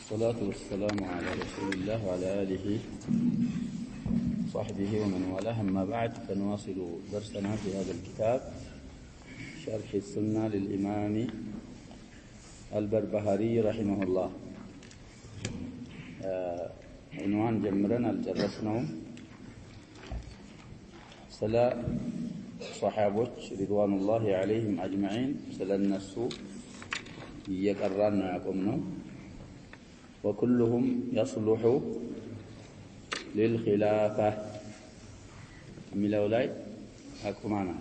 الصلاة والسلام على رسول الله وعلى آله وصحبه ومن والاه. أما بعد فنواصل درسنا في هذا الكتاب شرح السنة للإمام البربهاري رحمه الله. عنوان جمرنا الجرسنا سلا صحابة رضوان الله عليهم أجمعين سلا النسو يقررنا يقومنا وكلهم يصلح للخلافة من الأولاي أكو معنا.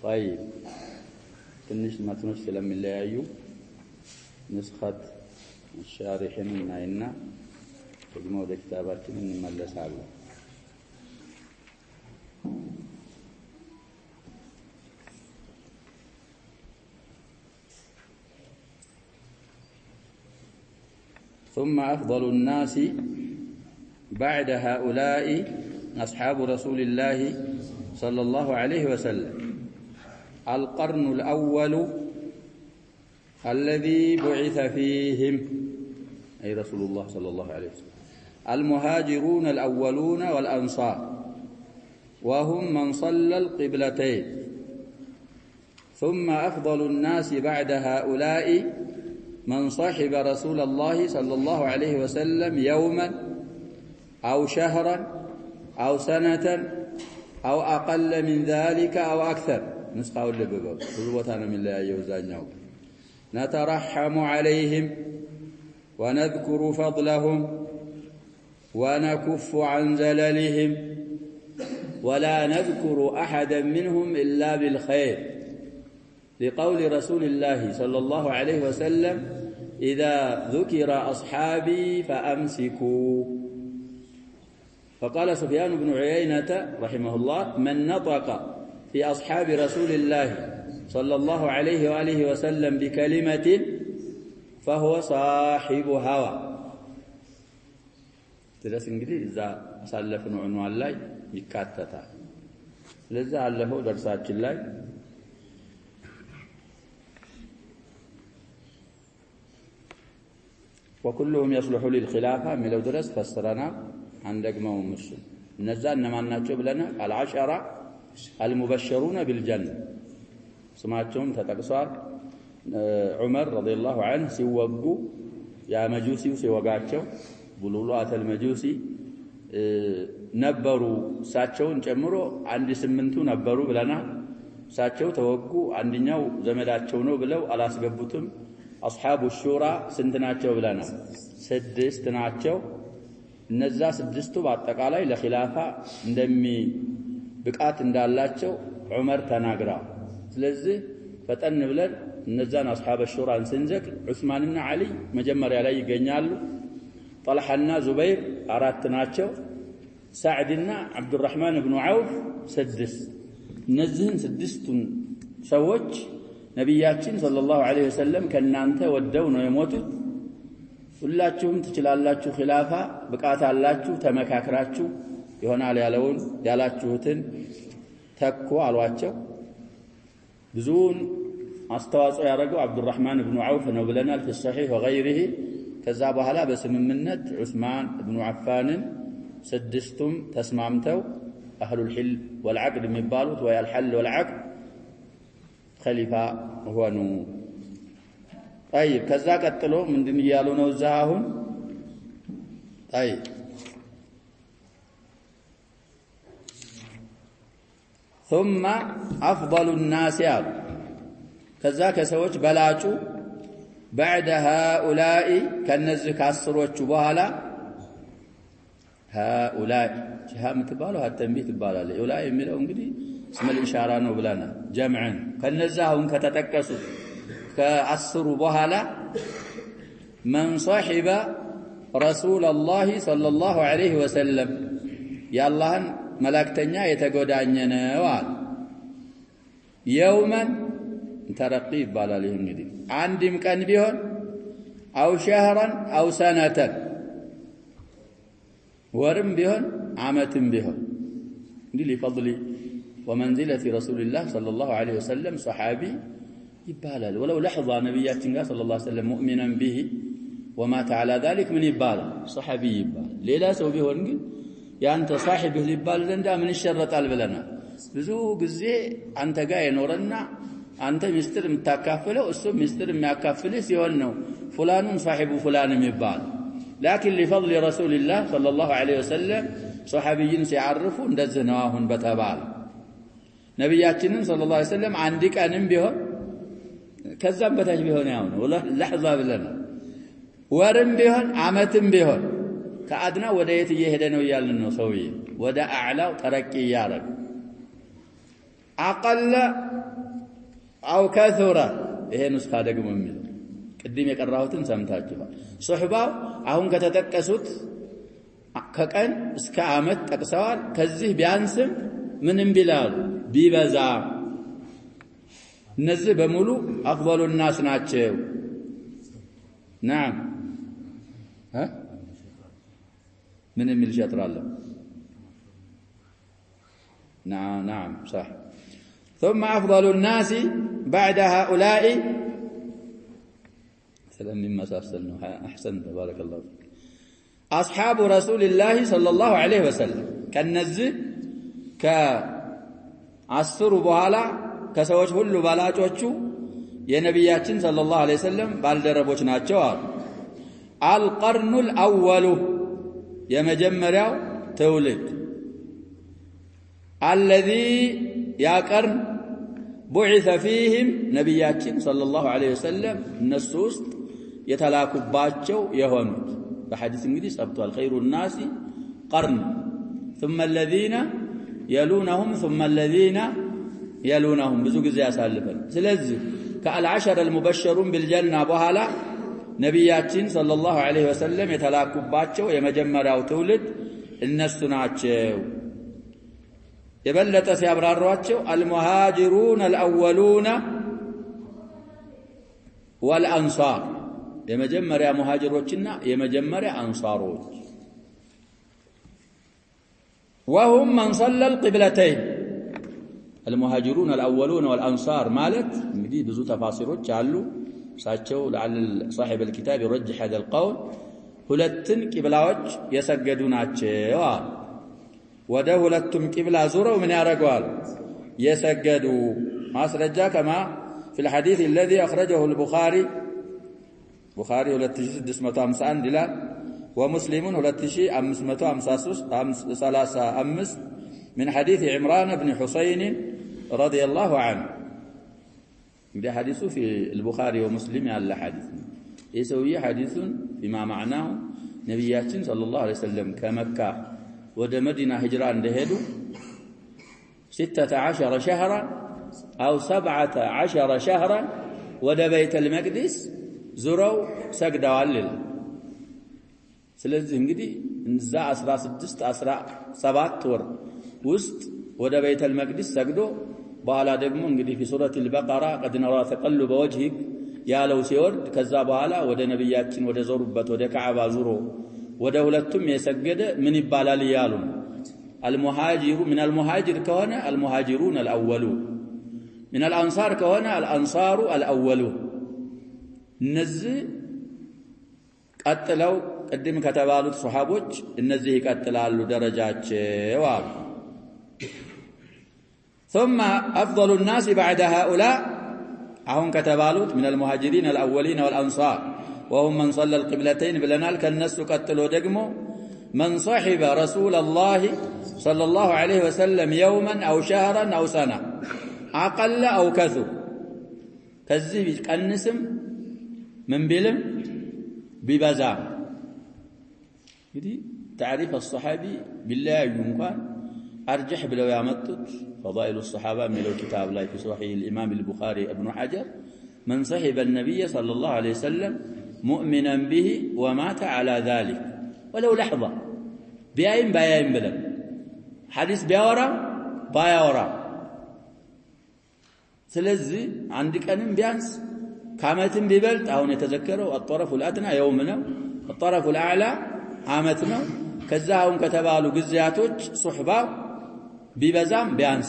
طيب تنش ما تنش سلام الله أيوب نسخة الشارحين من عنا تجمع كتابات من مجلس الله. ثم أفضل الناس بعد هؤلاء أصحاب رسول الله صلى الله عليه وسلم. القرن الأول الذي بعث فيهم أي رسول الله صلى الله عليه وسلم المهاجرون الأولون والأنصار وهم من صلى القبلتين. ثم أفضل الناس بعد هؤلاء من صاحب رسول الله صلى الله عليه وسلم يوما أو شهرا أو سنة أو أقل من ذلك أو أكثر. نسخة اللبقى قلوتنا من الله يوزانه. نترحم عليهم ونذكر فضلهم ونكف عن زللهم ولا نذكر أحدا منهم إلا بالخير، لقول رسول الله صلى الله عليه وسلم: إذا ذكر أصحابي فأمسكوا. فقال سفيان بن عيينة رحمه الله: من نطق في أصحاب رسول الله صلى الله عليه وآله وسلم بكلمة فهو صاحب هوى. تدرس انجلي إذا سألفنا عنوان الله يكاتتا لذا ألفوا درسات الله. وكلهم يصلح للخلافة من لو درس فسرنا عندك ما هم مسلم نزال ما ناتشوف لنا العشرة المبشرون بالجنة سمعتهم تتقصار عمر رضي الله عنه سيوقوا يا مجوسي وسيوقاتشو بلولات المجوسي نبروا ساتشون جمرو عند سمنتو نبروا بلنا ساتشو توقوا عندنياو زمداتشو نو بلو على سببتم أصحاب الشورى سنتناتشو بلنا سدستناتشو النزا سدستو باتقالاي لخلافة ندمي بقات اندالاتشو عمر تناقرا. ስለዚህ ፈጠን ብለን እነዛን أصحاب الشورى سنزك عثمانና علي መጀመሪያ ላይ ይገኛሉ። طلحና ዙበይር አራት ናቸው። سعدና عبد الرحمن بن عوف ስድስት። እነዚህን ስድስቱን ሰዎች ነብያችን ሰለላሁ ዐለይሂ ወሰለም ከናንተ ወደው ነው የሞቱት። ሁላችሁም ትችላላችሁ፣ ኺላፋ ብቃት አላችሁ፣ ተመካክራችሁ ይሆናል ያለውን ያላችሁትን ተኩ አሏቸው። ብዙውን አስተዋጽኦ ያደረገው አብዱራህማን ኢብኑ ዐውፍ ነው ብለናል في الصحيح وغيره። ከዛ በኋላ በስምምነት ዑስማን ኢብኑ አፋንን ስድስቱም ተስማምተው አህሉል ሒል ወልዐቅድ የሚባሉት ወይ አልሐል ወልዐቅድ خليفة هو نو. طيب كذا قتلوا من دين يالونه الزهاهون. طيب ثم أفضل الناس كذا كسوج بلاجو بعد هؤلاء كالنزك السروج بهلا هؤلاء جهام تبالو هالتنبيه تبالا هؤلاء يميلوا انجدي اسم الإشارة نوبلانا جمعا كالنزاهم كتتكسوا كأسروا بهلا من صاحب رسول الله صلى الله عليه وسلم يا الله ملاكتنيا يتقودانينا وال يوما ترقيب بالا لهم ندي عندي مكان بيهن أو شهرا أو سنة ورم بيهن عامة بيهن دي لفضلي ومنزلة رسول الله صلى الله عليه وسلم صحابي يبالل ولو لحظة نبياتنا صلى الله عليه وسلم مؤمنا به ومات على ذلك من يبال صحابي يبال ሌላ ሰው ቢሆን ግን ያንተ صاحبህ ሊባል ዘንዳ ምን ይሸረጣል ብለና ብዙ ጊዜ አንተ ጋር የኖረና አንተ ሚስጥር የምታካፍለው እሱ ሚስጥር የሚያካፍልህ ሲሆን ነው فلان صاحب فلان የሚባል لكن لفضل رسول الله صلى الله عليه وسلم صحابيين ሲያርፉ እንደዚህ ነው አሁን በተባለ ነብያችንን صلى الله عليه وسلم አንድ ቀንም ቢሆን ከዛም በታች ቢሆን ያው ነው ለحظه ብለና ወርም ቢሆን አመትም ቢሆን ከአድና ወደ የት እየሄደ ነው ይያልን ነው ሰውዬ ወደ አዕላው ተረቂ ያረግ አቀለ አው ከثረ ይሄን እስካ ደግሞ የሚል ቅድም የቀራሁትን ሰምታችኋል ሱህባው አሁን ከተጠቀሱት ከቀን እስከ አመት ጠቅሰዋል ከዚህ ቢያንስም ምንም ቢላሉ ቢበዛ እነዚህ በሙሉ አፍضل الناس ናቸው نعم ها من የሚል ሸጥራለ نعم صح ثم أفضل الناس بعد هؤلاء سلام مما سأفسلنا أحسن بارك الله فيك أصحاب رسول الله صلى الله عليه وسلم كالنزل كعصر بهالا كسوج هلو بالاجوچو የነብያችን ሰለላሁ ዐለይሂ ወሰለም ባልደረቦች ናቸው አሉ القرن الأول የመጀመሪያው ትውልድ الذي يا قرن بعث فيهم ነብያችን ሰለላሁ ዐለይሂ ወሰለም እነሱ ውስጥ የተላኩባቸው የሆኑት በሐዲስ እንግዲህ ሰብቷል خير الناس قرن ثم الذين يلونهم ثم الذين يلونهم ብዙ ጊዜ ያሳልፈን ስለዚህ كالعشر المبشرون بالجنة بهالا نبياتين صلى الله عليه وسلم يتلاكباتشو يمجمراو تولد الناس ناتشو يبلت سيابراراتشو المهاجرون الأولون والأنصار يمجمرا مهاجروتشنا يمجمرا أنصاروت وهم من صلى القبلتين المهاجرون الأولون والأنصار مالت مدي بزو تفاصيلوች አሉ ሳቸው لعل صاحب الكتاب يرجح هذا القول ሁለትን ቂብላዎች የሰገዱ ናቸው ወደ ሁለቱም ቂብላ ዙረው ምን ያረጋሉ የሰገዱ ማስረጃ كما في الحديث الذي أخرجه البخاري 2651 ይላል ومسلم 2535 من حديث عمران بن حسين رضي الله عنه ده حديث في البخاري ومسلم على حديث يسوي حديث بما معناه نبياتنا صلى الله عليه وسلم كمكة ود مدينة هجرة اندهدوا 16 شهرا أو 17 شهرا ود بيت المقدس زروا سجدوا علل ስለዚህ እንግዲህ እንዛ 16 17 ወር ውስጥ ወደ ቤተል መቅደስ ሰግዶ በኋላ ደግሞ እንግዲህ في سورة البقرة قد نرى تقلب وجهك ያለው ሲወርድ ከዛ በኋላ ወደ ነብያችን ወደ ዞሩበት ወደ ካዕባ ዙሮ ወደ ሁለቱም የሰገደ ምን ይባላል ይያሉ المهاجر من المهاجر كون المهاجرون الأولون من الأنصار كون الأنصار الأولون እነዚህ ቀጥለው ቅድም ከተባሉት ሱሐቦች እነዚህ ይቀጥላሉ ደረጃቸው አሉ ثم أفضل الناس بعد هؤلاء أهم كتبالوت من المهاجرين الأولين والأنصار وهم من صلى القبلتين بلنال كالناس قتلوا دقموا من صحب رسول الله صلى الله عليه وسلم يوما أو شهرا أو سنة أقل أو كثر كذب كالنسم من بلم ببزام تعريف الصحابي بالله يمكن أرجح بلو يامتت فضائل الصحابة من الكتاب لا في صحيح الإمام البخاري ابن حجر من صحب النبي صلى الله عليه وسلم مؤمنا به ومات على ذلك ولو لحظة بيايم بلد حديث بيورا بايورا سلزي عندك أنم بيانس كامتن ببلد أو نتذكره الطرف الأدنى يومنا الطرف الأعلى عامتنا كذاهم كتبالو قزياتوج صحبا ببزام بيانس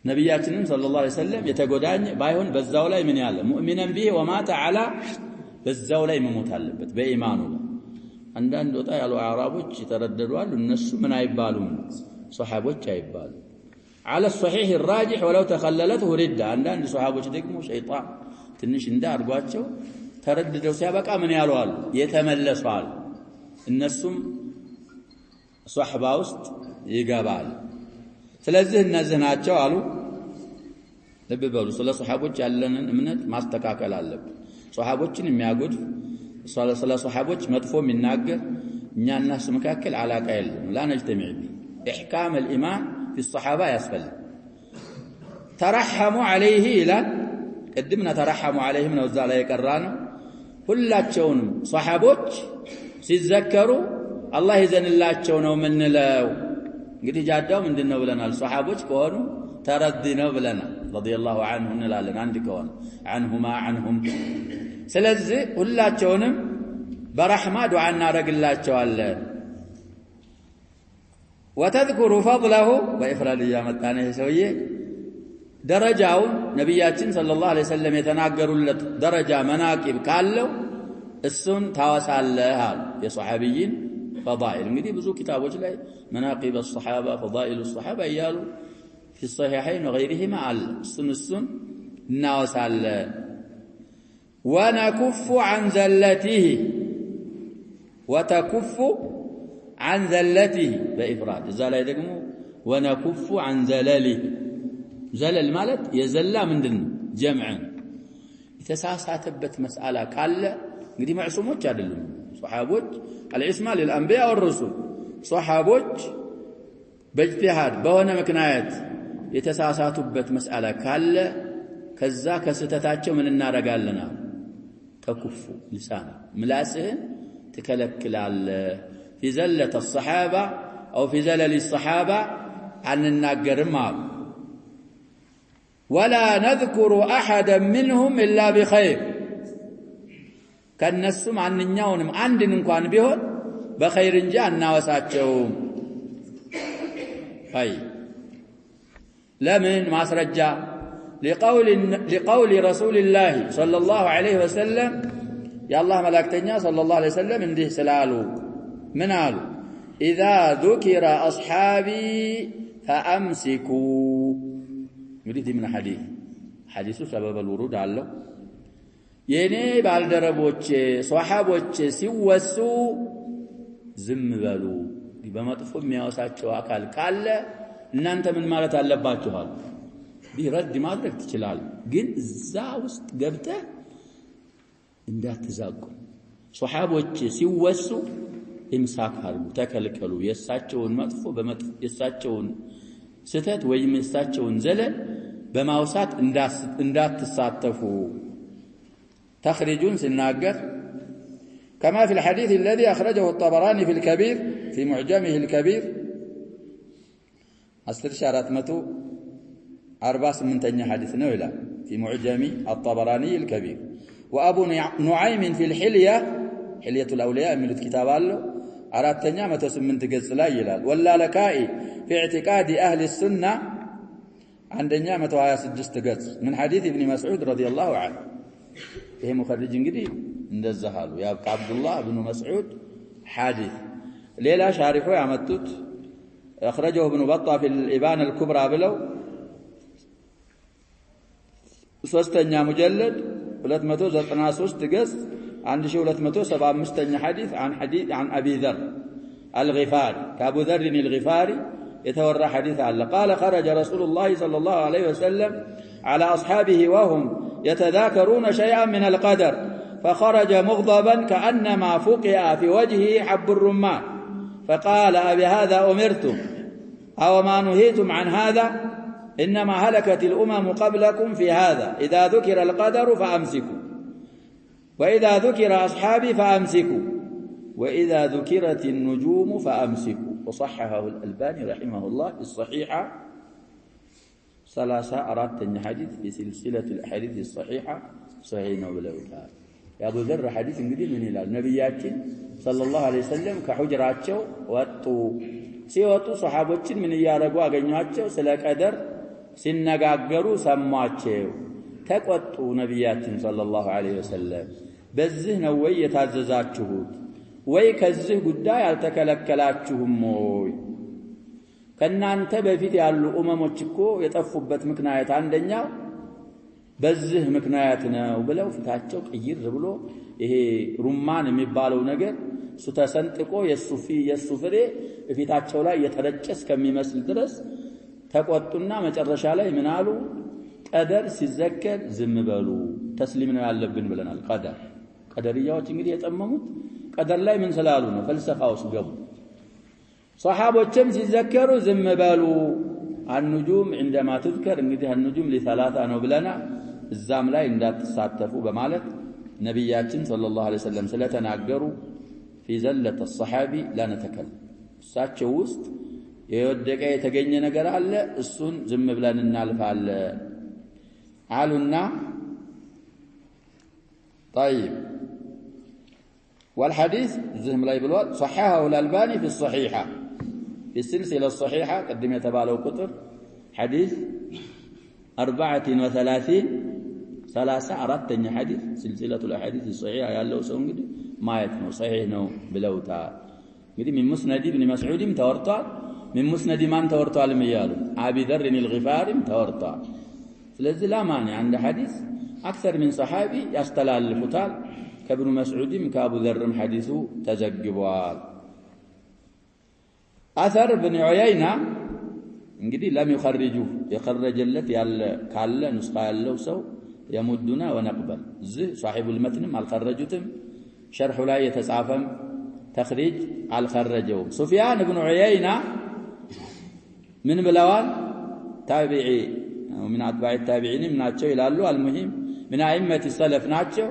نبياتنا صلى الله عليه وسلم يتقودان بايهن بزاو لاي من يعلم مؤمنا به ومات على በዛው ላይ መሞት አለበት በኢማኑ ላይ አንዳንድ ወጣ ያሉ አዕራቦች ይተረደዷል እነሱ ምን አይባሉም ሱሐቦች አይባሉ على الصحيح الراجح ولو تخللته ردة عندنا صحابዎች ደግሞ ሸይጣን ትንሽ እንዳርጓቸው ተረድደው ሲያበቃ ምን ያሏል የተመለሷል እነሱም ሱሐባ ውስጥ ይገባል ስለዚህ እነዚህ ናቸው አሉ ልብ በሉ ስለ ሱሐቦች ያለንን እምነት ማስተካከል አለብን ሱሐቦችን የሚያጎድ ስለ ሱሐቦች መጥፎ የሚናገር እኛና እሱ መካከል አላቃ የለም لا نجتمع به احكام الايمان في الصحابه يسفل ترحموا عليه الى قدمنا ترحموا عليهم ነው እዛ ላይ የቀራነው ሁላቸውንም ሱሐቦች ሲዘከሩ አላህ ይዘንላቸው ነው ምንለው እንግዲህ ጃዳው ምንድነው ብለናል ሱሐቦች ከሆኑ ተረዲ ነው ብለናል ረዲየላሁ ዐንሁ እንላለን አንድ ከሆነ عنهما عنهم ስለዚህ ሁላቸውንም በረህማ ዱዓ እናደርግላቸዋለን وتذكر فضله بإفراد يامتانه سويه درجاውን ነብያችን ሰለላሁ ዐለይሂ ወሰለም የተናገሩለት ደረጃ መናቂብ ካለው እሱን ታወሳለህ አሉ የሱሐቢይን فضائل እንግዲህ ብዙ ኪታቦች ላይ መናቂብ الصحابه فضائل الصحابه እያሉ في الصحيحين وغيرهما አለ እሱን እናወሳለን ونكف عن زلته وتكف عن زلته بإفراد إذا لا يدقموا ونكف عن زلله زلل مالت يزلا من دن جمعا يتساساتبت مسألة كالا قدي معصوموش عدلهم صحابوش العصمة للأنبياء والرسل صحابوش باجتهاد بوانا مكنايات يتساساتبت مسألة كالا كذا كستتاتشو من النار قال لنا تكفوا لسانا ملاسهن تكلكل على في زلة الصحابة أو في زلل الصحابة عن الناقر معه ولا نذكر أحدا منهم إلا بخير كان نسم عن النيونم عند نكون بهن بخير جاءنا وساتشهم أي لمن ما سرجع لقول رسول الله صلى الله عليه وسلم يا الله ملاكتنيا صلى الله عليه وسلم انده سلالو من قالوا إذا ذكر أصحابي فأمسكوا يريد من حديث سبب الورود على يني بالدربوچ صحابوچ ሲወሱ ዝም በሉ በመጥፎ የሚያወሳቸው አካል ካለ እናንተ ምን ማለት አለባችኋል ቢረድ ማድረግ ትችላል ግን እዛ ውስጥ ገብተህ እንዳትዛቁ صحابوچ ሲወሱ ኢምሳክ አርጉ ተከልከሉ የሳቸውን መጥፎ በመጥፎ የሳቸውን ስተት ወይም የሳቸውን ዘለል በማውሳት እንዳትሳተፉ تخرجون سناقر كما في الحديث الذي أخرجه الطبراني في الكبير في معجمه الكبير أصل شارات متو 48 حديث نولا في معجم الطبراني الكبير وأبو نعيم في الحلية حلية الأولياء من الكتاب الله أرادتني متى سمنت قص لا يلال ولا لكائي في اعتقاد أهل السنة عندنا متى 26 قص من حديث ابن مسعود رضي الله عنه ይሄ ሙኸርጅ እንግዲህ እንደዛሃሉ ያ አብዱላህ ኢብኑ መስዑድ ሐዲስ ሌላ ሻሪፎ ያመጡት اخرجه ابن بطة في الابانه الكبرى بلو ሶስተኛ ሙጀለድ 293 ገጽ 1275ኛ ሐዲስ عن ابي ذر الغفاري كابو ذر الغفاري يتورى حديث على قال خرج رسول الله صلى الله عليه وسلم على اصحابه وهم يتذاكرون شيئا من القدر فخرج مغضبا كأنما فقع في وجهه حب الرمان فقال أبهذا أمرتم أو ما نهيتم عن هذا إنما هلكت الأمم قبلكم في هذا إذا ذكر القدر فأمسكوا وإذا ذكر أصحابي فأمسكوا وإذا ذكرت النجوم فأمسكوا وصححه الألباني رحمه الله الصحيحة 34 حديث في سلسلة الأحاديث الصحيحة صحيح وبلغتها يا أبو ذر حديث እንግዲህ ምን ይላል ነብያችን ሰለላሁ ዐለይሂ ወሰለም ከሁጅራቸው ወጡ ሲወጡ ሱሐቦችን ምን ያረጉ አገኟቸው ስለ ቀደር ሲነጋገሩ ሰማቸው ተቆጡ ነብያችን ሰለላሁ ዐለይሂ ወሰለም በዚህ ነው ወይ የታዘዛችሁት ወይ ከዚህ ጉዳይ አልተከለከላችሁም ወይ ከናንተ በፊት ያሉ ኡመሞች እኮ የጠፉበት ምክንያት አንደኛው በዚህ ምክንያት ነው ብለው ፊታቸው ቀይር ብሎ ይሄ ሩማን የሚባለው ነገር እሱ ተሰንጥቆ የሱ ፍሬ ፊታቸው ላይ የተረጨ እስከሚመስል ድረስ ተቆጡና መጨረሻ ላይ ምን አሉ? ቀደር ሲዘከር ዝም በሉ ተስሊም ነው ያለብን ብለናል። ቀደርያዎች እንግዲህ የጠመሙት ቀደር ላይ ምን ስላሉ ነው? ፈልሰፋ ውስጥ ገቡ። ሷሃቦችም ሲዘከሩ ዝም በሉ النجوم عندما تذكر እንግዲህ النجوم لثلاثه ነው ብለና እዛም ላይ እንዳትሳተፉ በማለት ነብያችን ሰለላሁ ዐለይሂ ወሰለም ስለተናገሩ في زلة الصحابي لا نتكلم እሳቸው ውስጥ የወደቀ የተገኘ ነገር አለ እሱን ዝም ብለን እናልፋለን አሉና طيب والحديث زهم لا يبلوا صححه الألباني في الصحيحة في السلسلة الصحيحة قدم يتبالو قطر حديث 34 34 حديث سلسلة الأحاديث الصحيحة يالله سو እንግዲህ ማየት ነው صحيح ነው ብለውታል እንግዲህ من مسند ابن مسعود ተወርቷል من مسند ማን ተወርቷል የሚያሉ أبي ذر الغفاري ተወርቷል ስለዚህ ለማን عند حديث أكثر من صحابي ያስተላልፉታል ከابن مسعود ከአቡ ذرም حديثه ተዘግቧል أثر بن عيينة እንግዲህ لم يخرجوه يخرجለት ያለ ካለ ንስኻ ያለው ሰው يمدنا ونقبل زه صاحب المتن الخرجتم شرح لا يتጻፈም تخريج الخرجوا سفيان بن عيينة من بلوان تابعي ومن أتباع التابعين مناچو ይላሉ المهم من أئمة السلف ናቸው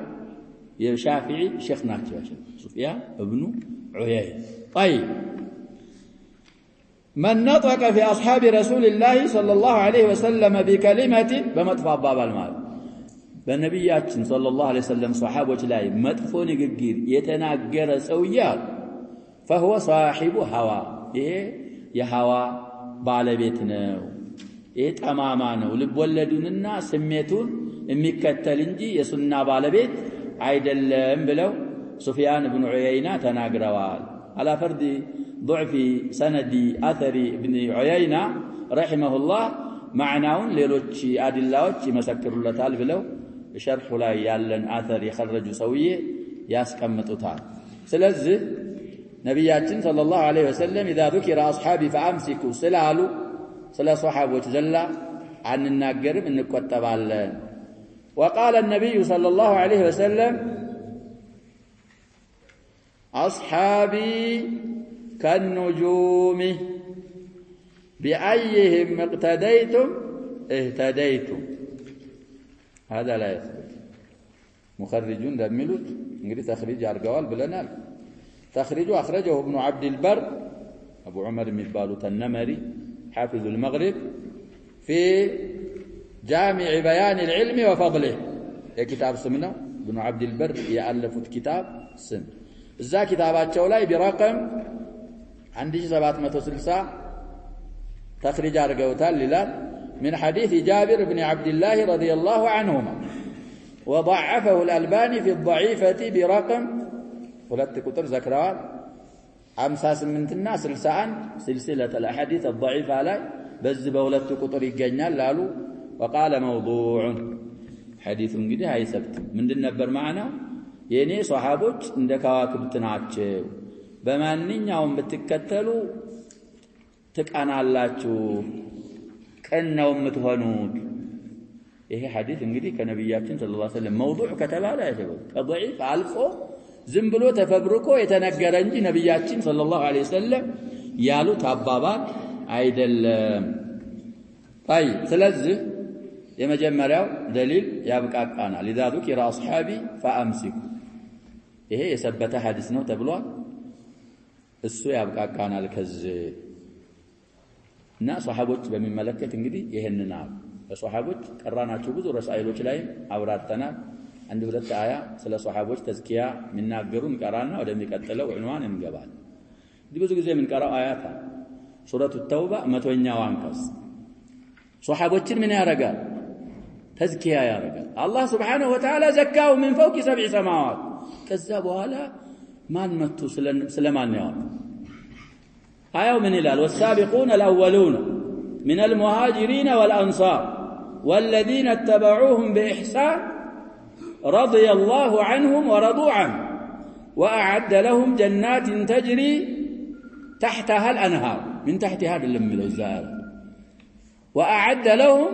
የሻፊዒ ሼኽ ናቸው سفيان ابن عيينة طيب من نطق في أصحاب رسول الله صلى الله عليه وسلم بكلمة بمطفى باب المال በነብያችን ሰለላሁ ዐለይሂ ወሰለም ሷሃቦች ላይ መጥፎ ንግግር የተናገረ ሰውያ فهو صاحب هوى ይሄ የሃዋ ባለቤት ነው ይሄ ጠማማ ነው ልብወለዱንና ስሜቱን የሚከተል እንጂ የሱና ባለቤት አይደለም ብለው ሱፊያን ኢብኑ ዑየይና ተናግረዋል على فرض ضعف سند اثر ابن عيينة رحمه الله معناውን ሌሎች አድላዎች ይመሰክሩለታል ብለው شرح ላይ ያለን አثር የخرጁ ሰውዬ ያስቀምጡታል ስለዚህ ነብያችን ሰለላሁ ዐለይሂ ወሰለም اذا ذكر اصحابي فامسكوا ስላሉ ስለ ሷሃቦች ዘላ አንናገርም እንቆጠባለን وقال النبي صلى الله عليه وسلم اصحابي كالنجوم بأيهم اقتديتم اهتديتم هذا لا يثبت مخرجون دملوت እንግዲህ تخريج አርገዋል ብለናል تخريج اخرجه ابن عبد البر ابو عمر የሚባሉት النمري حافظ المغرب في جامع بيان العلم وفضله የኪታብ ስም ነው ابن عبد البر ያለፉት ኪታብ ስም እዛ ኪታባቸው ላይ برقم 1760 تخريج አርገውታል ይላል من حديث جابر بن عبد الله رضي الله عنهما وضعفه الألباني في الضعيفة برقم ሁለት ቁጥር ዘክረዋል 58 እና 61 سلسلة الأحاديث الضعيفة ላይ በዚህ በሁለት ቁጥር ይገኛል ላሉ وقال موضوع حديث እንግዲህ አይሰብትም ምንድን ነበር ማዕናው የኔ ሷሃቦች እንደ ከዋክብት ናቸው በማንኛውም ብትከተሉ ትቃናላችሁ ቀናው የምትሆኑት ይሄ ሐዲስ እንግዲህ ከነብያችን ሰለላሁ ዐለይሂ ወሰለም موضوع ከተባለ አይተበው ከضعيف አልፎ ዝም ብሎ ተፈብርኮ የተነገረ እንጂ ነብያችን ሰለላሁ ዐለይሂ ወሰለም ያሉት አባባል አይደለም طيب ስለዚህ የመጀመሪያው ደሊል ያብቃቃናል اذا ذكر اصحابي فامسكوا ይሄ የሰበተ ሐዲስ ነው ተብሏል እሱ ያብቃቃናል ከዚህ እና ሷሃቦች በሚመለከት እንግዲህ ይሄንና በሷሃቦች ቀራናቸው ብዙ ረሳኢሎች ላይ አብራርተናል አንድ ሁለት አያ ስለ ሷሃቦች ተዝኪያ የሚናገሩን ቀራና ወደሚቀጥለው ዑንዋን እንገባለን እንግዲህ ብዙ ጊዜ የምንቀራው አያት ሱረቱ ተውባ 100ኛው አንቀጽ ሷሃቦችን ምን ያረጋል ተዝኪያ ያረጋል አላህ Subhanahu Wa Ta'ala ዘካው من فوق 7 سماوات ከዛ በኋላ ማን መጥቶ ስለማን ያው አያው ምን ይላል والسابقون الأولون من المهاجرين والأنصار والذين اتبعوهم بإحسان رضي الله عنهم ورضوا عنه وأعد لهم جنات تجري تحتها الأنهار من تحت هذا اللمل الزهر وأعد لهم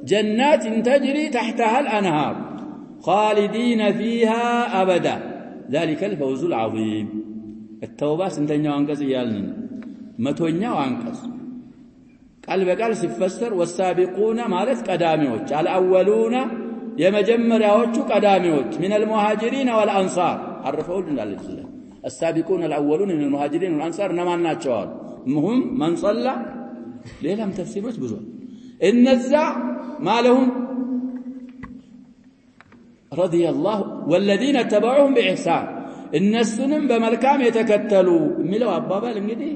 جنات تجري تحتها الأنهار خالدين فيها أبدا ذلك الفوز العظيم التوبة سنتين وانقص يالن متونيا وانقص قال بقال سيفسر والسابقون مالت قداميوچ الأولون يمجمرياوچ قداميوچ من المهاجرين والأنصار عرفوا لنا الإسلام السابقون الأولون من المهاجرين والأنصار نمان ناتشوا هم من صلى ليلهم تفسيروች ብዙ እነዛ ማለሁም رضي الله والذين اتبعوهم بإحسان እነሱንም በመልካም የተከተሉ የሚለው አባባል እንግዲህ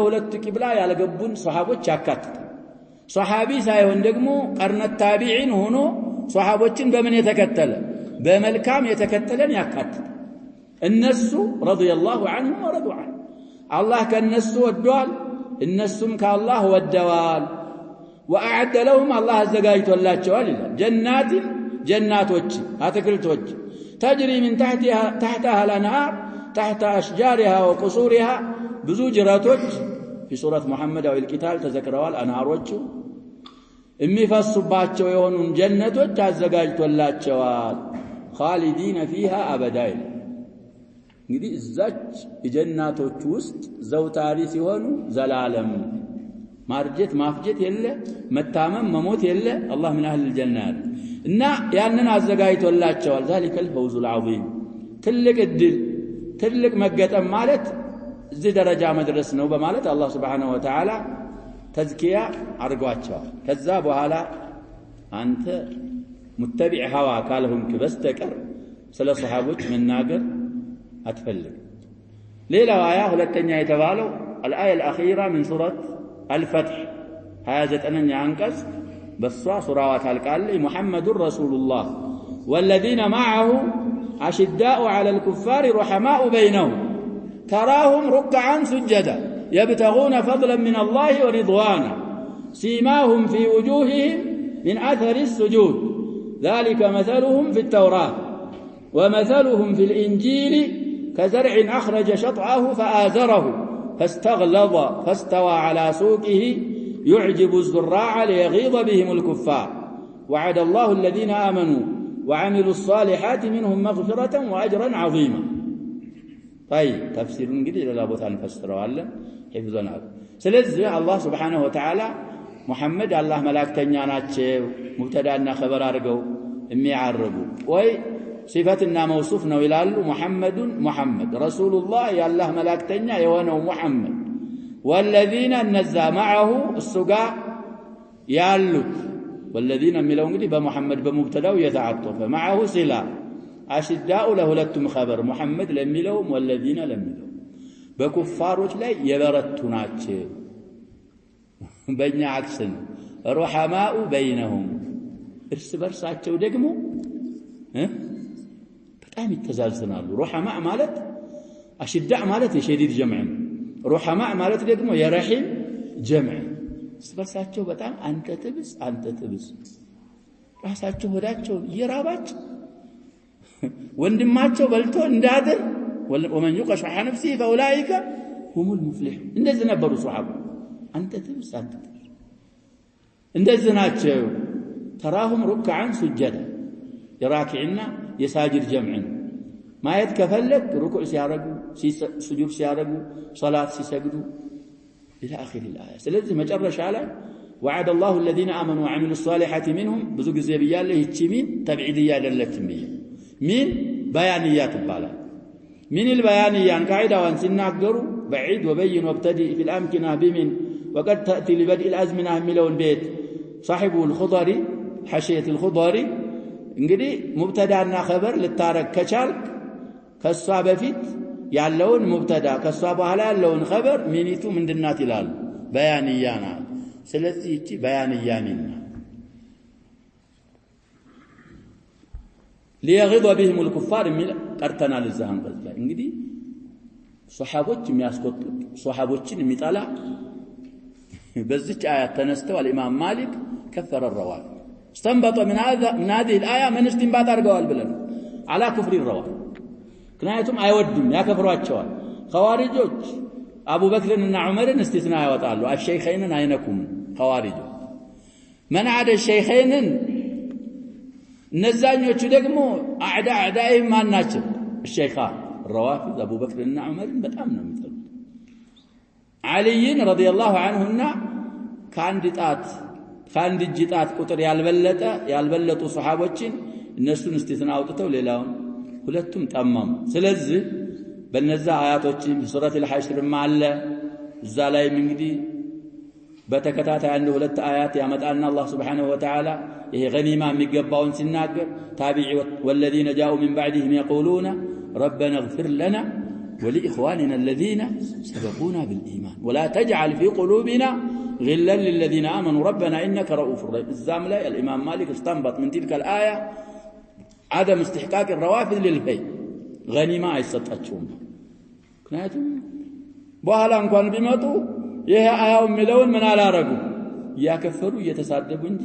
ሁለት ቂብላ ያልገቡን ሱሐቦች ያካትታል ሱሐቢ ሳይሆን ደግሞ ቀርነት ታቢዒን ሆኖ ሱሐቦችን በምን የተከተለ በመልካም የተከተለን ያካትታል እነሱ رضي الله عنهم ورضوا عنه الله ከነሱ ወደዋል እነሱም ከአላህ ወደዋል وأعد لهم الله አዘጋጅቶላቸዋል ይላል جناتوች አትክልቶች تجري من تحتها الأنهار تحت أشجارها وقصورها ብዙ ጅራቶች في سورة محمد أو الكتاب ተዘክረዋል አንሃሮቹ የሚፈሱባቸው የሆኑ ጀነቶች አዘጋጅቶላቸዋል خالدين فيها أبدا እንግዲህ እዛች የጀናቶች ውስጥ ዘውታሪ ሲሆኑ ዘላለም ማርጀት ማፍጀት የለ መታመም መሞት የለ አላህ ምን አህል الجنة እና ያንን አዘጋጅቶላቸዋል ذلك الفوز العظيم ትልቅ እድል ትልቅ መገጠም ማለት እዚህ ደረጃ መድረስ ነው በማለት አላህ Subhanahu Wa Ta'ala ተዝኪያ አድርጓቸዋል ከዛ በኋላ አንተ ሙተቢዕ ሀዋ ካልሆንክ በስተቀር ስለ ሱሐቦች መናገር አትፈልግ ሌላው አያ ሁለተኛ የተባለው الآية الأخيرة من سورة الفتح هذا تنني عنكس بس سورة القال محمد رسول الله والذين معه أشداء على الكفار رحماء بينهم تراهم ركعا سجدا يبتغون فضلا من الله ورضوانا سيماهم في وجوههم من أثر السجود ذلك مثلهم في التوراة ومثلهم في الإنجيل كزرع أخرج شطأه فآزره فاستغلظ فاستوى على سوقه يعجب الزراع ليغيظ بهم الكفار وعد الله الذين آمنوا وعملوا الصالحات منهم مغفرة وأجرا عظيما طيب تفسير እንግዲህ ሌላ ቦታ እንፈስረዋለን حفظنا ስለዚህ አላህ Subhanahu Wa Ta'ala ሙሐመድ አላህ መላእክተኛ ናቸው ሙብተዳና ኸበር አድርገው የሚያርቡ ወይ ሲፈትና መውሱፍ ነው ይላሉ محمد رسول الله يا الله ملائكتኛ የሆነው محمد والذين نزا معه السقا ያሉት والذين የሚለው እንግዲህ በሙሐመድ በሙብተዳው የተዓጠፈ معه ሲላ አሽዳኡ ለሁለቱም خبر محمد ለሚለው والذين ለሚለው በኩፋሮች ላይ የበረቱ ናቸው በእኛ አክሰን رحماء بينهم እርስ በርሳቸው ደግሞ በጣም ይተዛዘናሉ رحماء ማለት አሽዳእ ማለት የሸዲድ ጀምዕ رحماء ማለት ደግሞ የረሂም ጀምዕ እርስ በርሳቸው በጣም አንተ ትብስ ራሳቸው ሆዳቸው ይራባቸው ወንድማቸው በልቶ እንዳድር ومن يوق شح نفسه فاولئك هم المفلحون እንደዚህ ነበሩ ሱሐባ አንተ ትብስ እንደዚህ ናቸው تراهم ركعا سجدا የራኪዕና የሳጅድ ጀምዕ ማየት ከፈለክ ሩኩዕ ሲያረጉ ስጁድ ሲያረጉ ሶላት ሲሰግዱ الى اخر الايه ስለዚህ መጨረሻ ላይ وعد الله الذين امنوا وعملوا الصالحات منهم ብዙ ጊዜ ብያለሁ ይቺ ሚን ተብዒድያ አይደለችም ሚን በያንያ ትባላል من البيانية قاعدة وانسناقروا بعيد وبين وابتدئ في الأمكنة بمن وقد تأتي لبدء الأزمنة ملو البيت صاحبه الخضري حشية الخضري انقدي مبتدأنا خبر للتارك كشالك كالصابة فيت يعلون مبتدأ كالصابة هلا يعلون خبر منيتو من دنات الال بيانيانا سلسيتي بيانياننا ليغض بهم الكفار من قرتنا للزهن قزلا እንግዲህ ሱሐቦች የሚያስቆጡት ሱሐቦችን የሚጣላ በዚች አያት ተነስተው الامام مالك كفر الروافض استنبط من هذه الايه من استنباط አድርገዋል ብለን على كفر الروافض ምክንያቱም አይወዱም ያከፍሯቸዋል ኸዋሪጆች አቡ በክርና ዑመርን እስቲስና ያወጣሉ አሸይኸይንን አይነኩም ኸዋሪጆ من عاد الشيخين እነዛኞቹ ደግሞ አዕዳኢ ማን ናቸው الشيخان الروافض ابو بكرና ዑመርን በጣም ነው የሚጠሉት علي رضي الله عنهና ከአንድ እጅ ጣት ቁጥር ያልበለጡ ሱሐቦችን እነሱን እስቲስና አውጥተው ሌላውን ሁለቱም ጠማሙ ስለዚህ በእነዛ አያቶች ሱረት الحشر ማለ እዛ ላይ እንግዲህ በተከታታይ አንድ ሁለት አያት ያመጣልና አላህ Subhanahu Wa Ta'ala ይሄ ገኒማ የሚገባውን ሲናገር ታቢዒ والذين جاءوا من بعدهم يقولون ربنا اغفر لنا ولإخواننا الذين سبقونا بالإيمان ولا تجعل في قلوبنا غلا للذين آمنوا ربنا إنك رؤوف رحيم الزاملة الإمام مالك استنبط من تلك الآية عدم استحقاق الروافض للبيع غنيمة አይሰጣቸውም ምክንያቱም በኋላ እንኳን ቢመጡ ይሄ አያው የሚለውን ምን አላረጉ ያከፈሩ እየተሳደቡ እንጂ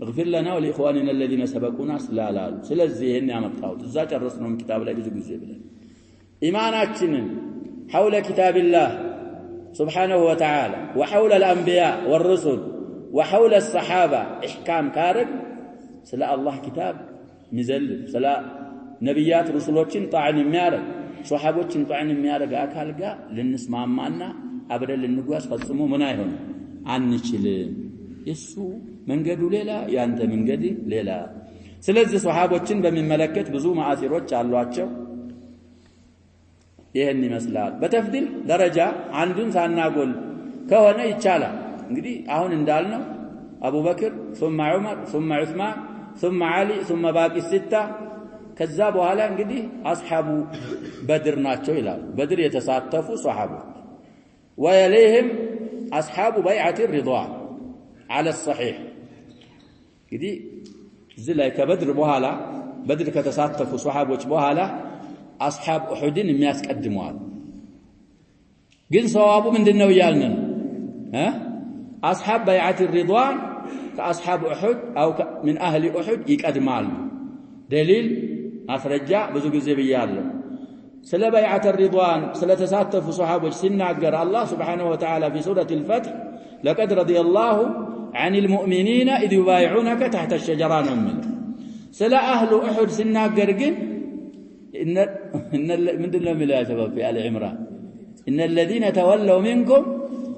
اغفر لنا ولإخواننا الذين سبقونا ስላላሉ ስለዚህ ይሄን ያመጣሁት እዛ ጨረስነው ኪታብ ላይ ብዙ ጊዜ ብለን ኢማናችንን حول كتاب الله سبحانه وتعالى وحول الأنبياء والرسل وحول الصحابة إحكام كارب سلا الله كتاب مزل سلا نبيات رسولوችን ጣዕን የሚያረግ ሱሐቦችን ጣዕን የሚያረግ አካል ጋር ልንስማማና አብረን ልንጓዝ ፈጽሞ ምን አይሆን አንችልም እሱ መንገዱ ሌላ ያንተ መንገድ ሌላ ስለዚህ ሱሐቦችን በሚመለከት ብዙ ማአሲሮች አሏቸው ይሄን ይመስላል በተፍዲል ደረጃ አንዱን ሳናጎል ከሆነ ይቻላል እንግዲህ አሁን እንዳልነው አቡበክር ثم عمر ثم عثمان ثم علي ثم باقي الستة ከዛ በኋላ እንግዲህ አስሐቡ በድር ናቸው ይላል በድር የተሳተፉ ሱሐቦች ويليهم اصحاب بيعه الرضوان على الصحيح እንግዲህ እዚህ ላይ ከበድር በኋላ በድር ከተሳተፉ ሱሐቦች በኋላ አስሐብ ኡሁድን የሚያስቀድመዋል ግን ሰዋቡ ምንድነው ይያልን አስሐብ በይዓት الرضوان ከአስሐብ ኡሁድ አው من اهل احد ይቀድማሉ ደሊል ማስረጃ ብዙ ጊዜ ብያለሁ ስለ በይዓት الرضوان ስለ ተሳተፉ ሱሐቦች ሲናገር አላህ Subhanahu Wa Ta'ala في سورة الفتح لقد رضي الله عن المؤمنين إذ يبايعونك تحت الشجرة نمل سلا أهل أحد سناقر قل من دلنا ملا سبب في آل عمران إن الذين تولوا منكم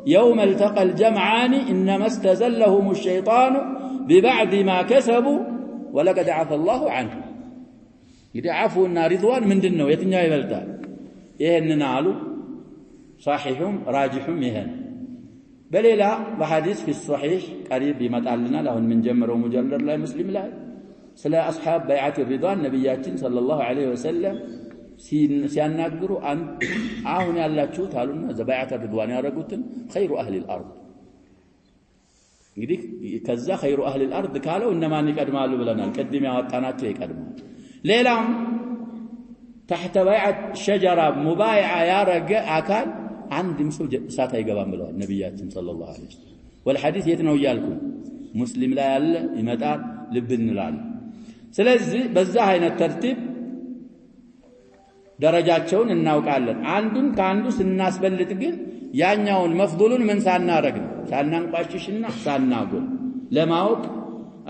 يوم التقى الجمعان إنما استزلهم الشيطان ببعض ما كسبوا ولقد عفى الله عنه إذا عفونا رضوان من دلنا يتنجا يبلتا يهننا علو صحيحهم راجحهم يهن بل لا بحديث في الصحيح قريب بمطالنا لهن من جمر ومجلد لا مسلم لا سلا أصحاب بيعة الرضوان نبياتين صلى الله عليه وسلم ሲያናግሩ አሁን ያላችሁት አሉና ዘባያተ ርድዋን ያረጉትን خير اهل الارض እንግዲህ ከዛ خير اهل الارض ካለው እነማን ይቀድማሉ ብለናል ቀድም ያወጣናቸው ይቀድማሉ ሌላም تحت بيعة شجرة مبايعة ያረገ አካል አንድም ሰው እሳት አይገባም ብለዋል ነብያችን ሰለላሁ ዐለይሂ ወሰለም والحديث የትነው ይያልኩ ሙስሊም ላይ ያለ ይመጣል ልብ እንላለን ስለዚህ በዛ አይነት ተርቲብ ደረጃቸውን እናውቃለን አንዱን ካንዱ ስናስበልጥ ግን ያኛውን መፍضሉን ምን ሳናረግ ሳናንቋሽሽና ሳናጎል ለማወቅ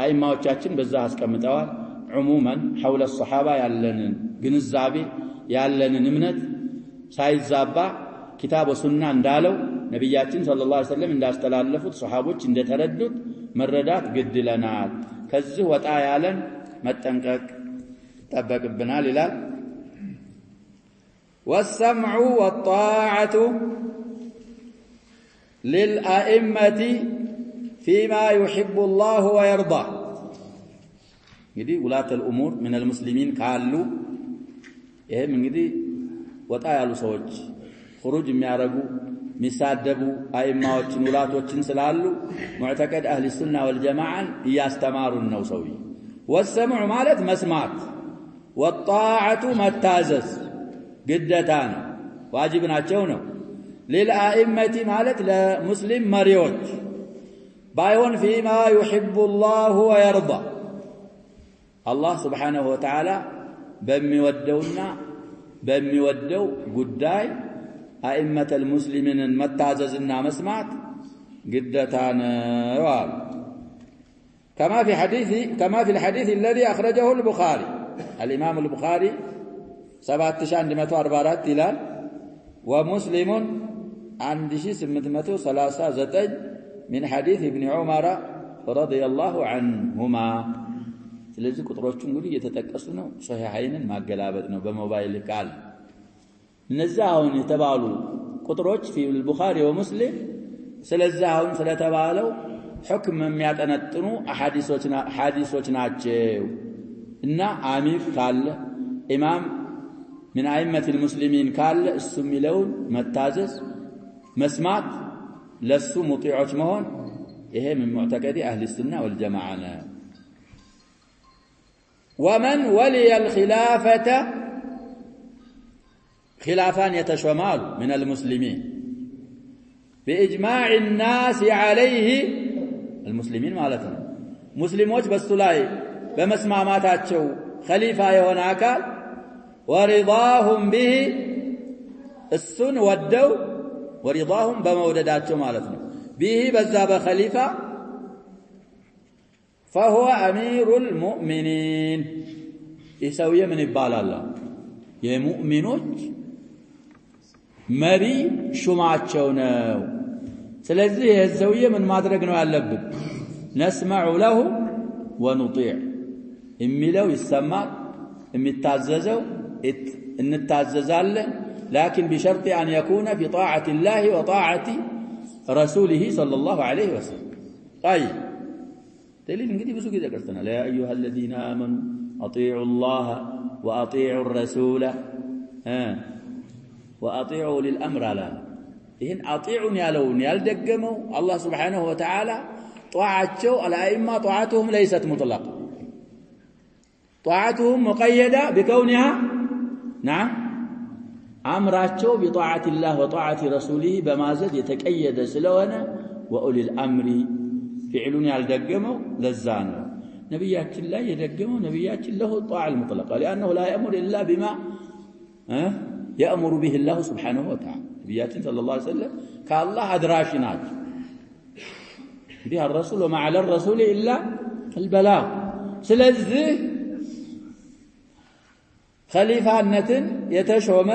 አይማዎቻችን በዛ አስቀምጠዋል عموما حول الصحابه ያለንን ግንዛቤ ያለንን እምነት ሳይዛባ ኪታብ ወሱና እንዳለው ነብያችን ሰለላሁ ዐለይሂ ወሰለም እንዳስተላለፉት ሱሐቦች እንደተረዱት መረዳት ግድለናል ከዚህ ወጣ ያለን መጠንቀቅ ተጠበቅብናል ይላል والسمع والطاعة للأئمة فيما يحب الله ويرضى እንግዲህ ولاة الأمور من المسلمين ካሉ ይሄም እንግዲህ ወጣ ያሉ ሰዎች خروج የሚያረጉ ሚሳደቡ አይማዎችን ውላቶችን ስላሉ ሙዕተቀድ አህሊ ሱና ወልጀማዓን ያስተማሩን ነው ሰውይ والسمع ማለት መስማት والطاعة متازز قدتان واجبنا تشونه للأئمة مالت لمسلم مريوت بايون فيما يحب الله ويرضى الله سبحانه وتعالى بميودو قداي أئمة المسلمين متاززنا مسمعت قدتان وال كما في الحديث الذي أخرجه البخاري الإمام البخاري 7,144 تلال ومسلم عن 839 من حديث ابن عمر رضي الله عنهما ስለዚህ ቁጥሮቹ እንግዲህ እየተጠቀሱ ነው ሶሒሐይንን ማገላበጥ ነው በሞባይል ቃል እነዚህ አሁን የተባሉ ቁጥሮች في البخاري ومسلم ስለዚህ አሁን ስለተባለው حكم የሚያጠነጥኑ ሐዲሶች ናቸው እና አሚር ካለ ኢማም من أئمة المسلمين قال السم لون متازز مسمات لسو مطيعوش مهون إيه من معتقد أهل السنة والجماعة ومن ولي الخلافة خلافان يتشمال من المسلمين بإجماع الناس عليه المسلمين مالتنا مسلموش بستلاي بمسمع ما تاتشو خليفة يهوناكال ورضاهم به السن ودوا ورضاهم بمودداتهم مالتنا به بزاب خليفة فهو أمير المؤمنين يسوي من إبال الله يا مؤمنوች መሪ ሹማቸው ነው ስለዚህ የሰውዬ ምን ማድረግ ነው ያለብን نسمع له ونطيع የሚለው ይሰማል የሚታዘዘው እንታዘዛለን لكن بشرط أن يكون في طاعة الله وطاعة رسوله صلى الله عليه وسلم طيب دليل እንግዲህ ብዙ ጊዜ ቀርተናል يا أيها الذين آمنوا أطيعوا الله وأطيعوا الرسول وأطيعوا للأمر لا إن أطيعوا يالون يالدقموا الله سبحانه وتعالى طاعته الأئمة طاعتهم ليست مطلقة طاعتهم مقيدة بكونها نعم أمراتشو بطاعة الله وطاعة رسوله بمازد يتكيد سلونا وأولي الأمر فعلون يالدقموا للزانوا نبيات الله يدقموا نبيات الله الطاعة المطلقة لأنه لا يأمر إلا بما يأمر به الله سبحانه وتعالى نبيات صلى الله عليه وسلم كالله أدراشنات بها الرسول وما على الرسول إلا البلاغ سلذي خليفة النتن يتشوم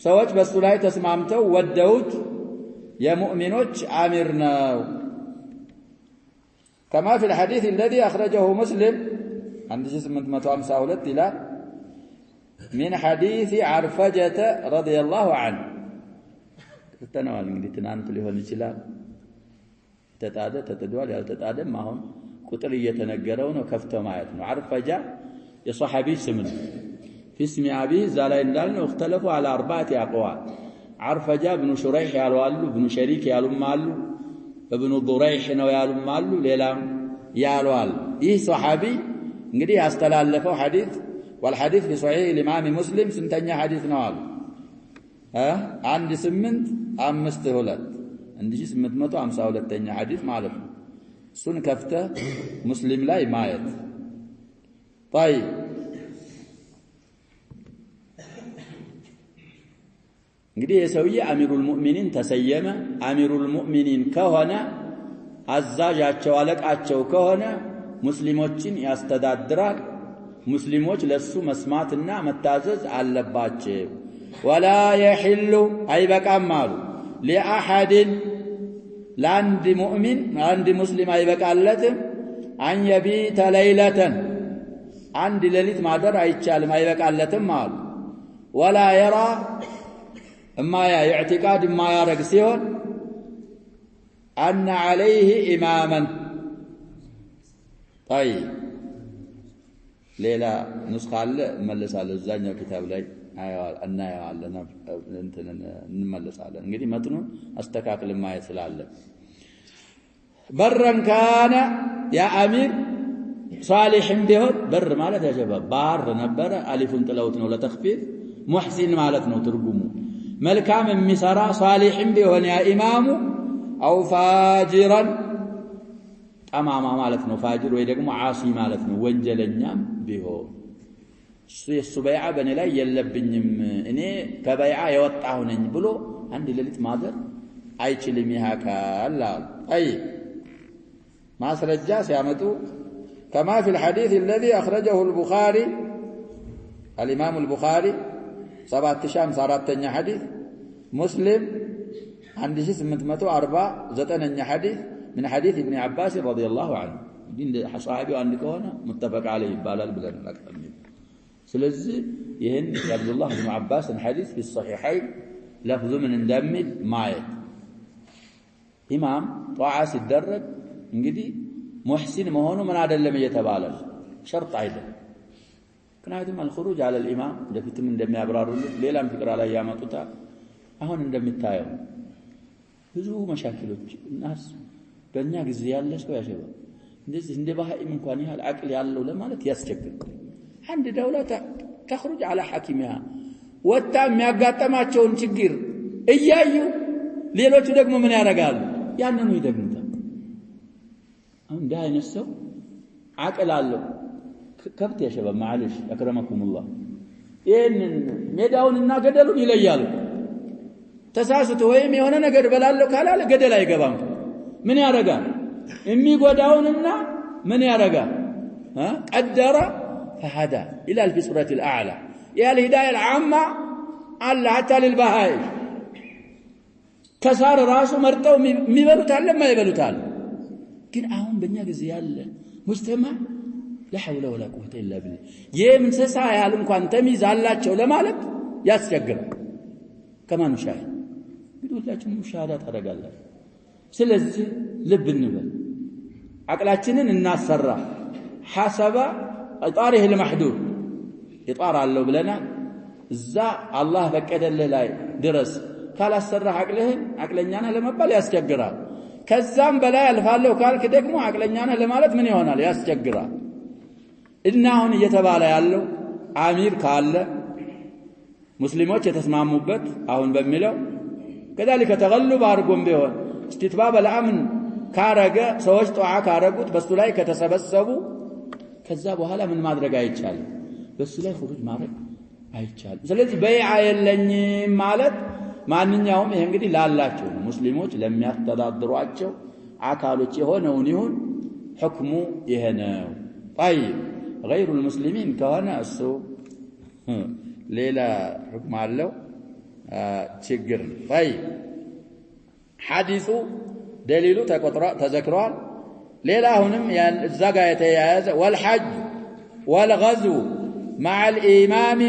سواج بس لا تسمعمتو ودوت يا مؤمنوش عامرنا كما في الحديث الذي أخرجه مسلم عند جسم 152 إلى من حديث عرفجة رضي الله عنه تنوال እንግዲህ ትናንት ሊሆን ይችላል ተተደዋል ያልተጣደም አሁን ቁጥር እየተነገረው ነው ከፍቶ ማየት ነው عرفجة የصحابي ስም ነው في اسم أبيه زال እንዳልነው اختلفوا على 4 أقوال عرفجة بن شريح ያሏሉ بن شريك ያሉማሉ ابن ضريح ነው ያሉማሉ ሌላም ያሏል ይህ صحابي እንግዲህ ያስተላለፈው ሐዲስ والحديث في صحيح الإمام مسلم سنتኛ ሐዲስ ነው አሉ 1852 እንዲህ 852ኛ ሐዲስ ማለት ነው እሱን ከፍተ ሙስሊም ላይ ማየት طيب እንግዲህ የሰውዬ አሚሩል ሙእሚኒን ተሰየመ አሚሩል ሙእሚኒን ከሆነ አዛዣቸው አለቃቸው ከሆነ ሙስሊሞችን ያስተዳድራል ሙስሊሞች ለሱ መስማትና መታዘዝ አለባቸው ولا يحل أي بقام مالو لأحد لاند مؤمن لاند مسلم أي بقالتم أن يبيت ليلة عند ليلة ما در أي تشال ما يبقالتم مالو ولا يرى ما يعتقاد ما يرقسيون أن عليه إماما طيب ليلة نسخة ملس على الزانية كتاب لي እናያለን እንትን እንመለሳለን እንግዲህ መጥኑን አስተካክል ማየት ስላለ በረን ካነ ያ አሚር ሷሊህም ቢሆን በር ማለት ያጀባ ባር ነበረ አሊፉን ጥለውት ነው ለተኽፊፍ ሙህሲን ማለት ነው ትርጉሙ መልካም የሚሰራ ሷሊህም ቢሆን ያ ኢማሙ አው ፋጅራን ጠማማ ማለት ነው ፋጅር ወይ ደግሞ ዓሲ ማለት ነው ወንጀለኛም ቢሆን እሱ በይዓ በኔ ላይ የለብኝም እኔ ከበይዓ የወጣሁ ነኝ ብሎ አንድ ሌሊት ማደር አይችልም ይሃካላ አይ ማስረጃ ሲያመጡ كما في الحديث الذي أخرجه البخاري الإمام البخاري 754 حديث مسلم عندي 849 حديث من حديث ابن عباس رضي الله عنه دين صحابي عندك هنا متفق عليه بالال بلن اكثر من سلازي يهن عبد الله بن عباس الحديث في الصحيحين لفظ من اندمل معايا امام طاعه الدرب انجدي محسن ما هو من አይደለም እየተባለ شرط አይደለም ምክንያቱም الخروج على الامام ለፊትም እንደሚያብራሩልን ሌላም ፍቅራ ላይ ያመጡታል አሁን እንደምታየው ብዙ መሻክሎች الناس በእኛ ጊዜ ያለ ሰው ያሸባ እንደዚህ እንደ ባህኢም እንኳን ያህል አቅል ያለው ለማለት ያስቸግር አንድ ደውላ تخرج على حاكمها ወጣ የሚያጋጠማቸውን ችግር እያዩ ሌሎቹ ደግሞ ምን ያረጋሉ ያንኑ ይደግሙታል አሁን ዳ አይነሰው አቅል አለው ከብት ያሸባ ማለሽ አክረመኩሙላህ ይሄንን ሜዳውንና ገደሉን ይለያሉ ተሳስቶ ወይም የሆነ ነገር በላለው ካላለ ገደል አይገባም ምን ያረጋል የሚጎዳውንና ምን ያረጋል ቀደረ فهدى الى في سوره الاعلى يا الهدايه العامه على حتى للبهائم كسار راسه مرتው የሚበሉት አለ የማይበሉት አለ ግን አሁን በእኛ ጊዜ ያለ ሙስሊማ لا حول ولا قوه الا بالله የምንሰሳ ያህል እንኳን ተሚዝ አላቸው ለማለት ያስቸግራል ከማን ሻይ ግዶላችን ሙሻሃዳ ታደርጋላችሁ ስለዚህ ልብ እንበል አቅላችንን እናሰራ ሐሰበ اطاره المحدود اطار አለው ብለና እዛ አላህ ፈቀደልህ ላይ ድረስ ካላሰራህ አቅለኛና ለመባል ያስቸግራል ከዛም በላይ አልፋለሁ ካልክ ደግሞ አቅለኛና ለማለት ምን ይሆናል ያስቸግራል እና አሁን እየተባለ ያለው አሚር ካለ ሙስሊሞች የተስማሙበት አሁን በሚለው كذلك تغلب አርጎም ቢሆን استتباب الامن ካረገ ሰዎች ጧዓ ካረጉት በሱ ላይ ከተሰበሰቡ ከዛ በኋላ ምን ማድረግ አይቻልም በሱ ላይ خروج ማድረግ አይቻልም ስለዚህ በይዓ የለኝም ማለት ማንኛውም ይሄ እንግዲህ ላላቸው ሙስሊሞች ለሚያስተዳድሯቸው አካሎች የሆነውን ይሁን حكሙ ይሄ ነው طيب غير المسلمين كان السو ليلى حكم አለው ችግር طيب حديث دليل تذكروا ሌላ አሁንም እዛ ጋር የተያያዘ والحج والغزو مع الامام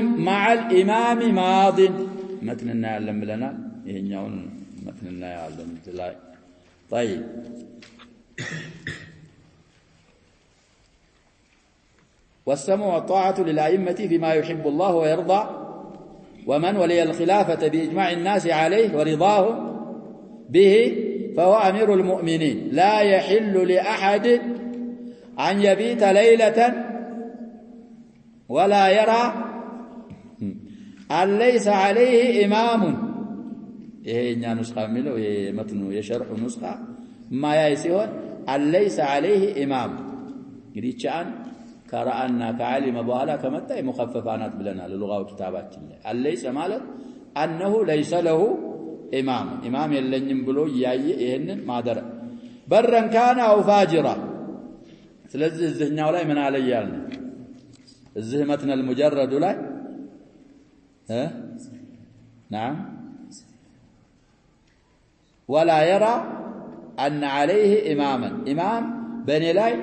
ماض متننا ያለም ብለና ይሄኛውን መትንና ያለም ላይ طيب والسمع والطاعة للأئمة فيما يحب الله ويرضى ومن ولي الخلافة بإجماع الناس عليه ورضاه به فهو أمير المؤمنين لا يحل لأحد أن يبيت ليلة ولا يرى أن ليس عليه إمام إيه نسخة ملو متنو يشرح نسخة ما يسيون أن ليس عليه إمام يريد شأن كرأنا كعالم بوالا كمتى مخففانات بلنا للغة وكتابات الله أن ليس مالت أنه ليس له إمام يلنجم بلو يأي إهن ما درى برا كان أو فاجرا سلزه الزهن ولا من عليالنا الزهمتنا المجرد ولا نعم ولا يرى أن عليه إمام بني لاي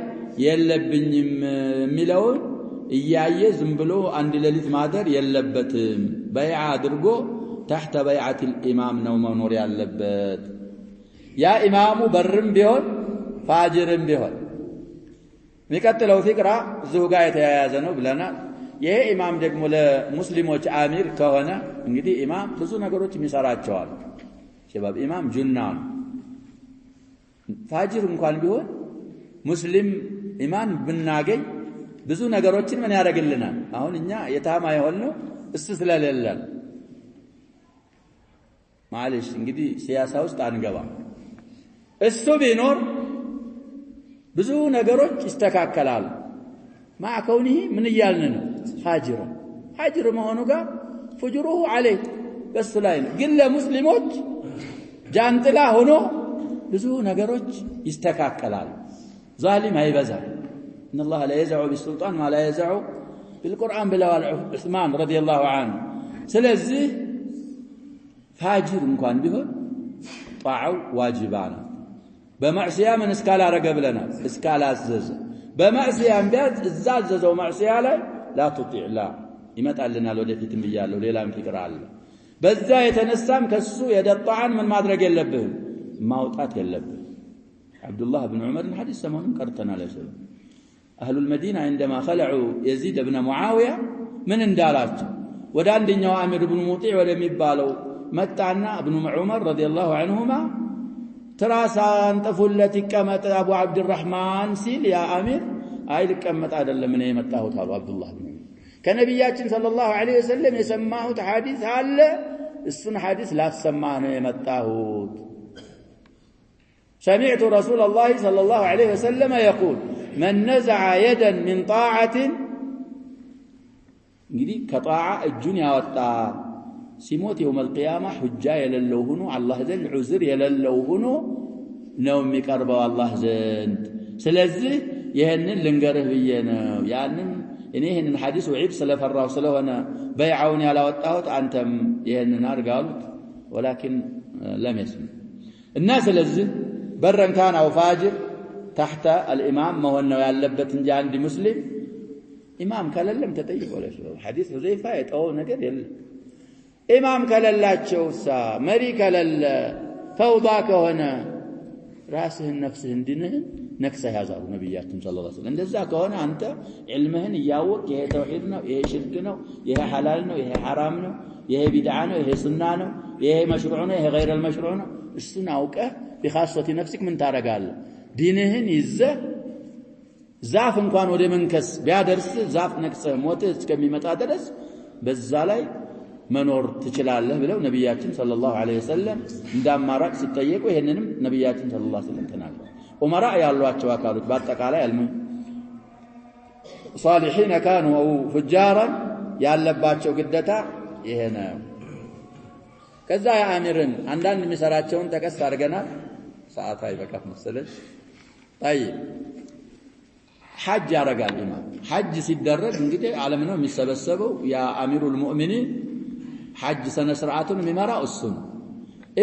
يلبنيم ملون إياي زنبلو عند لليت مادر يلبتم بيع درقو تحت بيعة الإمام نوم نور يلبت يا إمام برم بيون فاجرم بيون ميكتلو فكرة زوجاية يا زنو بلنا يا إمام ደግሞ ለሙስሊሞች አሚር ከሆነ እንግዲህ ኢማም ብዙ ነገሮች የሚሰራቸዋል ሸባብ ኢማም ጁና ፋጅር እንኳን ቢሆን ሙስሊም ኢማን ብናገኝ ብዙ ነገሮችን ምን ያደርግልናል? አሁን እኛ የታማ የሆነው እሱ ስለሌለን ማለሽ እንግዲህ ሲያሳ ውስጥ አንገባም። እሱ ቢኖር ብዙ ነገሮች ይስተካከላሉ። ማዕከውኒ ምን እያልን ነው? ፋጅር መሆኑ ጋር ፍጅሩሁ ዐለይህ በሱ ላይ ነው። ግን ለሙስሊሞች ጃንጥላ ሆኖ ብዙ ነገሮች ይስተካከላሉ። ዛሊም አይበዛም። ኢነላህ ላ የዘዑ ቢሱልጣን ማ ላ የዘዑ ቢልቁርአን ብለዋል ዑስማን ረዲየላሁ ዐንሁ። ስለዚህ ፋጅር እንኳን ቢሆን ጣዓው ዋጅባ ነው። በማዕሲያ ምን እስካላረገ ብለናል? እስካላዘዘ። በማዕሲያም ቢያዝ እዛ አዘዘው ማዕሲያ ላይ ላ ቱጢዕ ላ ይመጣልናል። ወደፊትም ብያለሁ፣ ሌላም ፍቅር አለ። በዛ የተነሳም ከሱ የደጣዓን ምን ማድረግ የለብህም ማውጣት የለብህም። عبدالله بن عمر الحديث سمعون قرتنا لسه أهل المدينة عندما خلعوا يزيد بن معاوية من اندالات ودان دنيا أمير بن مطيع ولم يبالوا متعنا ابن عمر رضي الله عنهما تراسان تفلتي كمت أبو عبد الرحمن سيل يا أمير هاي كمت هذا من يمتاه تعالوا عبد الله بن عمر كنبيات صلى الله عليه وسلم يسماه حديث هل السن حديث لا تسمعنا يمتاه. سمعت رسول الله صلى الله عليه وسلم يقول من نزع يدا من طاعة እንግዲህ ከጣዓ እጁን ያወጣ ሲሞት يوم القيامة حጃ የሌለው ሆኖ አላህ ዘንድ ዑዝር የሌለው ሆኖ ነው የሚቀርበው አላህ ዘንድ። ስለዚህ ይሄንን ልንገርህ ብዬ ነው። ያንን እኔ ይሄንን ሐዲስ ወዒድ ስለፈራው ስለሆነ በይዓውን ያላወጣሁት አንተም ይሄንን አርጋሉት ولكن لم يسمع እና ስለዚህ برن كان أو فاجر تحت الإمام ما هو إنه يلبت إن جاء عند مسلم إمام كلا لم تتيب ولا شيء. حديث حذيفة أو نقدر إمام كلا لا تشوسا مري كلا فوضاك هنا راسه نفسه دينه نكسه هذا النبيات صلى الله عليه وسلم. لذاك هنا أنت علمهن يجاوك يه توحيدنا يه شركنا يه حلالنا يه حرامنا يه بدعنا يه سننا يه مشروعنا يه غير المشروعنا السنة وكه بخاصة نفسك من تارقال دينهن يزه زاف انكوان ودي منكس بيادرس زاف نكسه موتس كمي متادرس بزالاي منور تشلالله بلو نبياتين صلى الله عليه وسلم اندام ماراك ستطيقوا هننم نبياتين صلى الله عليه وسلم تنالوا ومراء يالله اتشواكالوك باتك على علمي صالحين كانوا أو فجارا يالباتشو قدتا يهنا كذا يا أميرن عندنا مساراتشون تكسر أرجنا ساعات هاي بكاف مسألة. طيب حج يا رجال الإمام حج سيدرج نجده على منه مسبسبه يا أمير المؤمنين حج سنة سرعة ممارا السنة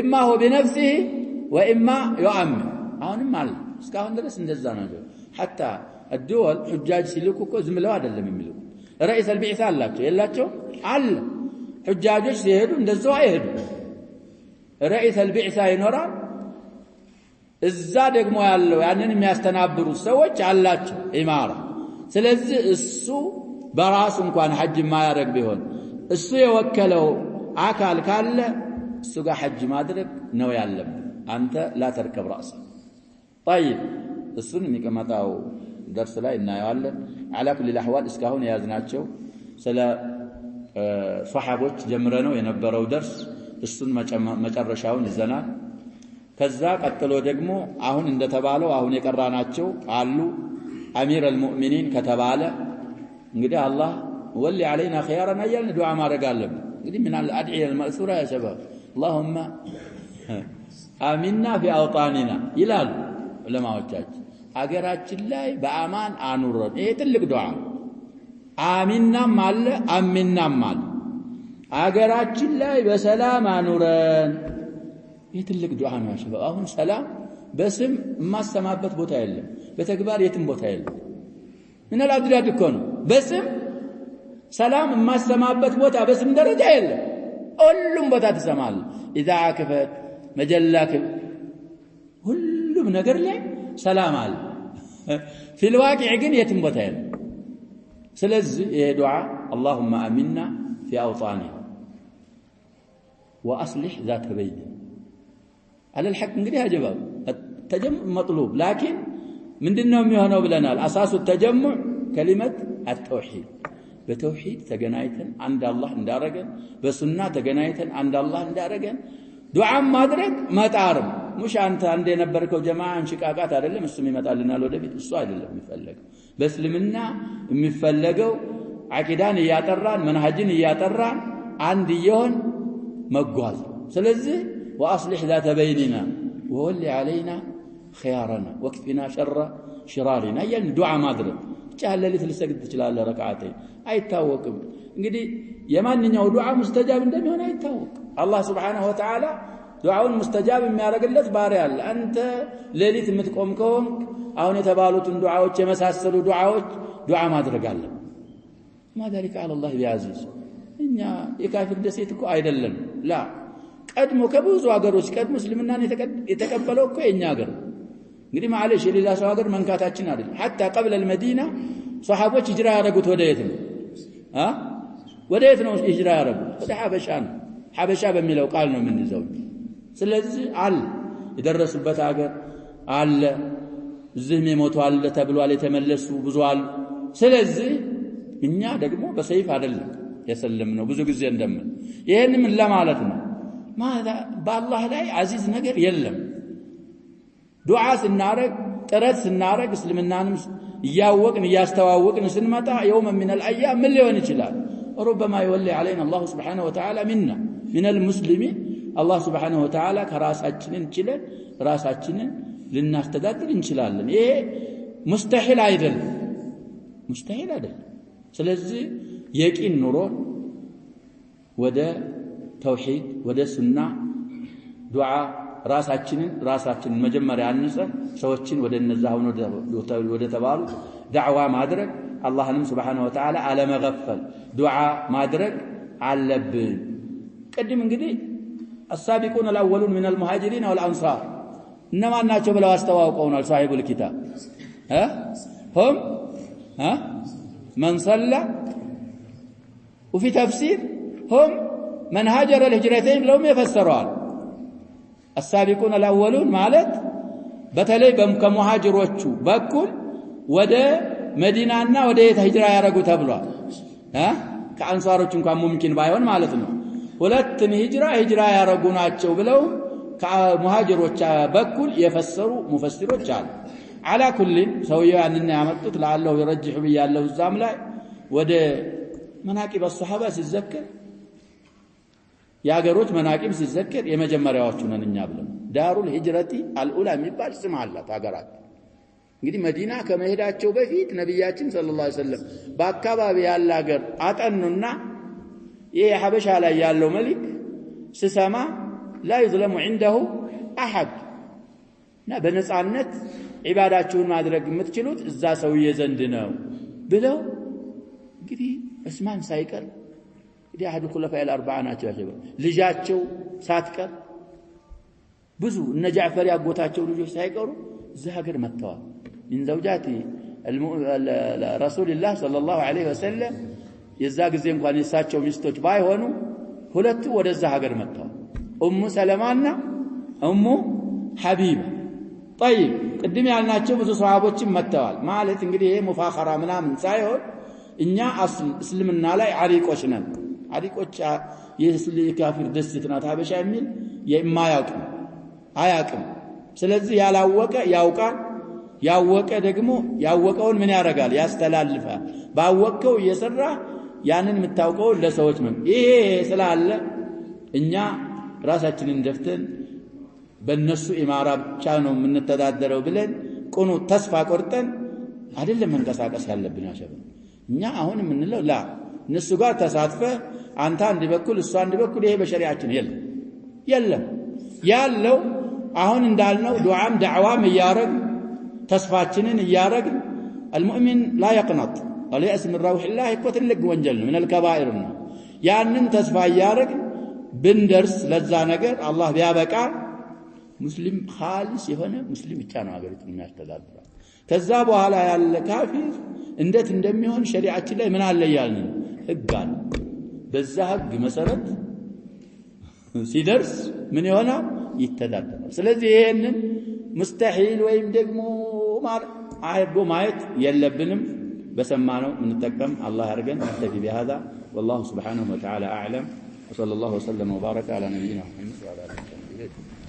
إما هو بنفسه وإما يؤمن هون مال سكان درس ندزانا جو حتى الدول حجاج سلوكو زملوا هذا اللي مملوك رئيس البعثة الله يلا شو عل حجاجش يهدوا ندزوا يهدوا رئيس البعثة ينورا እዛ ደግሞ ያለው ያንን የሚያስተናብሩ ሰዎች አላቸው ኢማራ። ስለዚህ እሱ በራሱ እንኳን ሐጅ ማያረግ ቢሆን እሱ የወከለው አካል ካለ እሱ ጋር ሐጅ ማድረግ ነው ያለበት። አንተ لا تركب رأسك. طيب እሱን የሚቀመጣው ደርስ ላይ እናየዋለን። على كل الاحوال እስካሁን ያዝናቸው ስለ ሷሐቦች ጀምረነው የነበረው ደርስ እሱን መጨረሻውን ይዘናል። ከዛ ቀጥሎ ደግሞ አሁን እንደተባለው አሁን የቀራናቸው አሉ። አሚር አልሙእሚኒን ከተባለ እንግዲህ አላህ ወሊ علينا خيارنا እያልን ዱዓ ማድረግ አለብን። እንግዲህ ምን አለ አድዒ المأثورة يا شباب اللهم آمنا في أوطاننا ይላሉ ዑለማዎቻችን። አገራችን ላይ በአማን አኑረን። ይሄ ትልቅ ዱዓ አሚናም አለ አሚናም አለ። አገራችን ላይ በሰላም አኑረን يتلك دعاء يا شباب. أهون سلام باسم ما سمعت بوتا يلا بتكبار يتم بوتا يلا من الأدريات يكونوا باسم سلام ما سمعت بوتا باسم درجة يلا كلهم بوتا تسمع إذا عاكفت مجلة كلهم نقر لي سلام على في الواقع جن يتم بوتا يلا سلز دعاء اللهم آمنا في أوطاننا وأصلح ذات بين على الحق نقولها جواب التجمع مطلوب لكن ምንድነው የሚሆነው ብለናል አሳሱ ተጀሙዕ ከሊመት التوحيد በተውሂድ ተገናኝተን አንድ አላህ እንዳረገን በሱና ተገናኝተን አንድ አላህ እንዳረገን ዱዓ ማድረግ መጣርም ሙሽ አንተ አንደ የነበርከው ጀማዓ እንሽቃቃት አይደለም እሱም ይመጣልናል ወደፊት እሱ አይደለም የሚፈልገው በእስልምና የሚፈልገው አቂዳን ያጠራን መንሃጅን ያጠራን አንድ ይሆን መጓዝ ስለዚህ واصلح ذات بيننا وولي علينا خيارنا واكفنا شر شرارنا يعني دعاء ማድረግ ቻለሊት ልሰግድ ትችላለህ ረካዓተይ አይታወቅም እንግዲህ የማንኛው ዱዓ ሙስተጃብ እንደሚሆን አይታወቅ አላህ Subhanahu Wa Ta'ala ዱዓውን ሙስተጃብ የሚያደርግለት ባሪያ አለ አንተ ሌሊት የምትቆም ከሆንክ አሁን የተባሉትን ዱዓዎች የመሳሰሉ ዱዓዎች ዱዓ ማድረግ አለ ማዳሪክ على الله بعزيز እኛ የካፊር ደሴት እኮ አይደለም ላ ቀድሞ ከብዙ ሀገሮች ቀድሞ እስልምናን የተቀበለው እኮ የኛ ሀገር እንግዲህ ማለሽ የሌላ ሰው ሀገር መንካታችን አይደለም حتى قبل المدينه صحابዎች ሂጅራ ያደረጉት ወደ የት ነው ወደ የት ነው ሂጅራ ያደረጉት ወደ ሐበሻ ነው ሐበሻ በሚለው ቃል ነው የምንይዘው ስለዚህ አለ የደረሱበት ሀገር አለ እዚህም የሞቱ አለ ተብሏል የተመለሱ ብዙ አሉ ስለዚህ እኛ ደግሞ በሰይፍ አይደለም የሰለምነው ብዙ ጊዜ እንደምን ይሄንን ምን ለማለት ነው ማዳ በአላህ ላይ አዚዝ ነገር የለም ዱዓ ስናረግ ጥረት ስናረግ እስልምናንም ያወቅን ያስተዋወቅን ስንመጣ يوم من الايام ምን ሊሆን ይችላል ربما يولي علينا الله سبحانه وتعالى منا من المسلمين الله سبحانه وتعالى ከራሳችንን ችለን ራሳችንን ልናስተዳድር እንችላለን ይሄ ሙስተሂል አይደለም ስለዚህ የቂን ኑሮ ወደ ተውሂድ ወደ ሱና ዱዓ ራሳችንን መጀመሪያ አንጸን ሰዎችን ወደ እነዛ ሆኖ ወደ ተባሉ ዳዕዋ ማድረግ አላህንም Subhanahu Wa Ta'ala አለመገፈል ዱዓ ማድረግ አለብን ቀድም እንግዲህ السابقون الاولون من المهاجرين والانصار انما ናቸው ብለው አስተዋውቀውናል صاحب الكتاب هم من صلى وفي تفسير هم من هاجر الهجرتين لهم يفسرون السابقون الاولون ማለት በተለይ ከሙሃጅሮቹ በኩል ወደ መዲናና ወደ ሂጅራ ያረጉ ተብሏል ከአንሳሮች እንኳን ሙምኪን ባይሆን ማለት ነው ሁለቱም ሂጅራ ያረጉ ናቸው ብለው ከሙሃጅሮች በኩል የፈሰሩ ሙፈሲሮች አሉ على كل ሰውየው ያንን ያመጡት ለአላህ ይረጅህ በያለው ዛም ላይ ወደ መናቂብ الصحابه ሲዘከር ያገሮች መናቂብ ሲዘከር የመጀመሪያዎቹ ነን እኛ ብለን ዳሩል ሂጅረቲ አልኡላ የሚባል ስም አላት ሀገራት እንግዲህ መዲና ከመሄዳቸው በፊት ነብያችን ሰለላሁ ዐለይሂ ወሰለም በአካባቢ ያለ ሀገር አጠኑና ይሄ ሐበሻ ላይ ያለው መልክ ሲሰማ لا يظلم عنده احد በነጻነት ኢባዳችሁን ማድረግ የምትችሉት እዛ ሰውዬ ዘንድ ነው ብለው እንግዲህ እስማን ሳይቀር እንግዲህ አህዱ ኹለፋኢ አልአርባዓ ናቸው ልጃቸው ሳትቀር ብዙ እነ ጃዕፈር ያጎታቸው ልጆች ሳይቀሩ እዛ ሀገር መጥተዋል من زوجات رسول الله صلى الله عليه وسلم የዛ ጊዜ እንኳን የሳቸው ሚስቶች ባይሆኑ ሁለቱ ወደዛ ሀገር መጥተዋል ኡሙ ሰለማና ኡሙ ሐቢባ طيب ቅድም ያልናቸው ብዙ ሷሃቦችም መጥተዋል ማለት እንግዲህ ይሄ ሙፋኸራ ምናምን ሳይሆን እኛ እስልምና ላይ አሪቆች ነን አሪቆች የካፊር ደስትና ሐበሻ የሚል አያውቅም ስለዚህ ያላወቀ ያውቃል ያወቀ ደግሞ ያወቀውን ምን ያረጋል ያስተላልፋል ባወቀው እየሰራ ያንን የምታውቀው ለሰዎች ምን ይሄ ስላለ እኛ ራሳችንን ደፍተን በእነሱ ኢማራ ብቻ ነው የምንተዳደረው ብለን ቆኖ ተስፋ ቆርጠን አይደለም መንቀሳቀስ ያለብን ያሸበ እኛ አሁን የምንለው ላ እነሱ ጋር ተሳትፈ አንተ አንድ በኩል እሱ አንድ በኩል ይሄ በሸሪዓችን የለም ያለው አሁን እንዳልነው ዱዓም ዳዕዋም ያረግ ተስፋችንን ያረግ المؤمن لا يقنط ولا يأس من روح الله كتلق ወንጀል من الكبائر ነው ያንን ተስፋ ያረግ ብንደርስ ለዛ ነገር አላህ ቢያበቃ ሙስሊም خالص የሆነ ሙስሊም ብቻ ነው ሀገሪቱን የሚያስተዳድረው ከዛ በኋላ ያለ ካፊር እንዴት እንደሚሆን ሸሪዓችን ላይ ምን አለ ያልን ህግ አለ በዛ ህግ መሰረት ሲደርስ ምን ይሆናል ይተዳደራል ስለዚህ ይሄንን ሙስተሂል ወይም ደግሞ አርጎ ማየት የለብንም በሰማነው እንጠቀም አላህ ያርገን ተፊ بهذا والله سبحانه وتعالى اعلم وصلى الله وسلم وبارك على نبينا محمد وعلى اله وصحبه